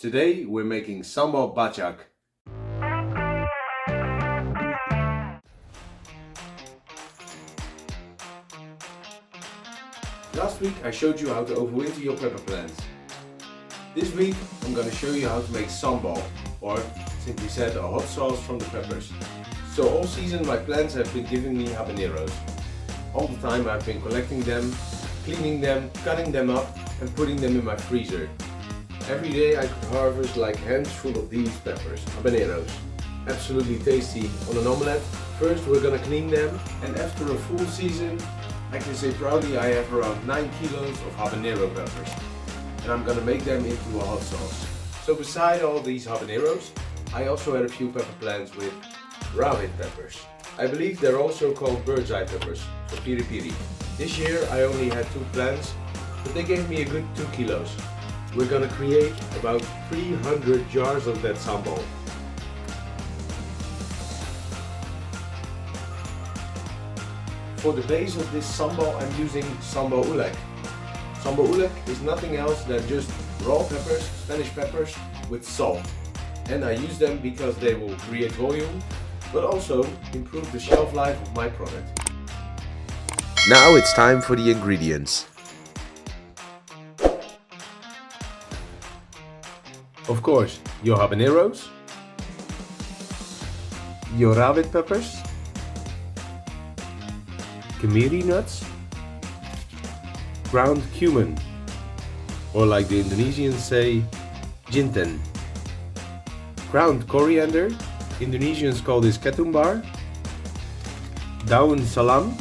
Today we're making Sambal Badjak. Last week I showed you how to overwinter your pepper plants. This week I'm going to show you how to make sambal, or simply said a hot sauce from the peppers. So all season my plants have been giving me habaneros. All the time I've been collecting them, cleaning them, cutting them up and putting them in my freezer. Every day I could harvest like hands full of these peppers, habaneros. Absolutely tasty on an omelette. First we're gonna clean them, and after a full season I can say proudly I have around 9 kilos of habanero peppers. And I'm gonna make them into a hot sauce. So beside all these habaneros, I also had a few pepper plants with Rawit peppers. I believe they're also called bird's eye peppers, so piri piri. This year I only had 2 plants, but they gave me a good 2 kilos. We're gonna create about 300 jars of that sambal. For the base of this sambal I'm using sambal Oelek. Sambal Oelek is nothing else than just raw peppers, Spanish peppers, with salt. And I use them because they will create volume, but also improve the shelf life of my product. Now it's time for the ingredients. Of course, your habaneros, your Rawit peppers, kemiri nuts, ground cumin, or like the Indonesians say, jinten, ground coriander, Indonesians call this ketumbar, daun salam,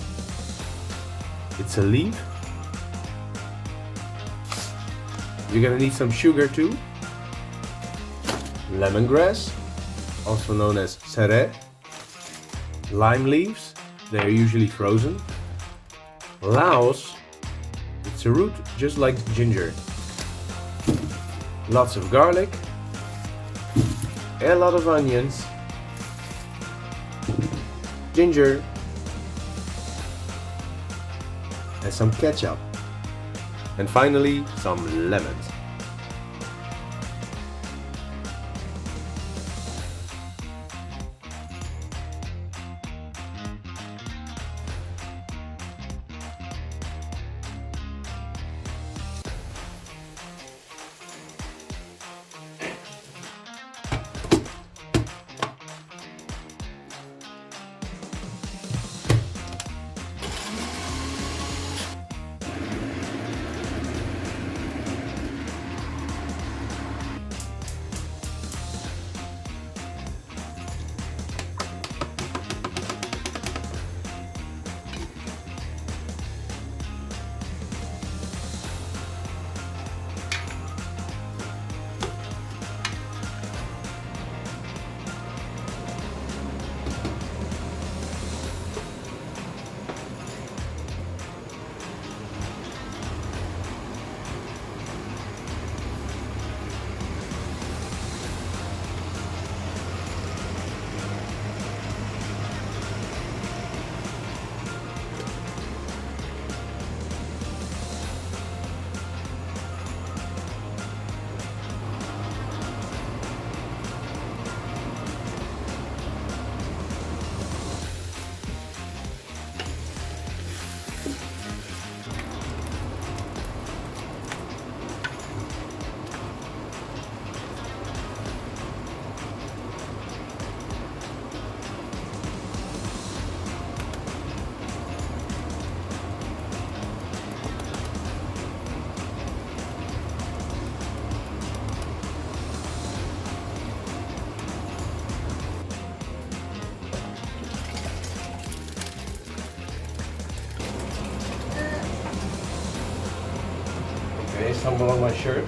it's a leaf. You're gonna need some sugar too, lemongrass, also known as serai, lime leaves, they are usually frozen, laos, it's a root just like ginger, lots of garlic, a lot of onions, ginger, and some ketchup, and finally some lemons. Okay, sambal on my shirt.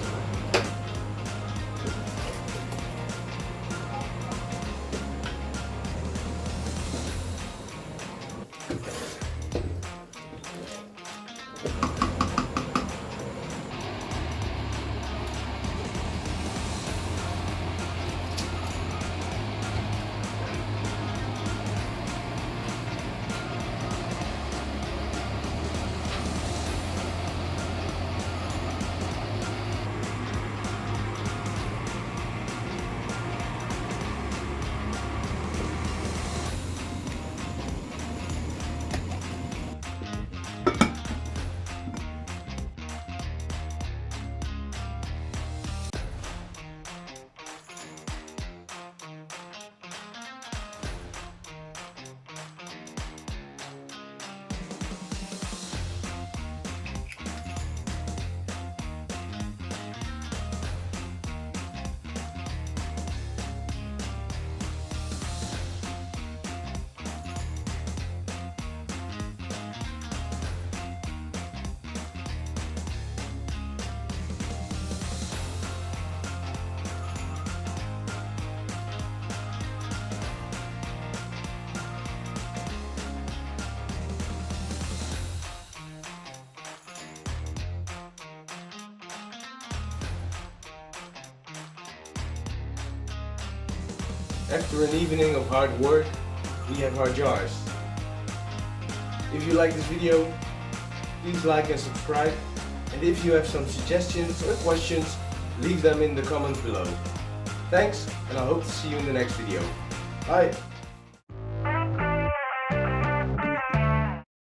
After an evening of hard work, we have our jars. If you like this video, please like and subscribe. And if you have some suggestions or questions, leave them in the comments below. Thanks, and I hope to see you in the next video. Bye!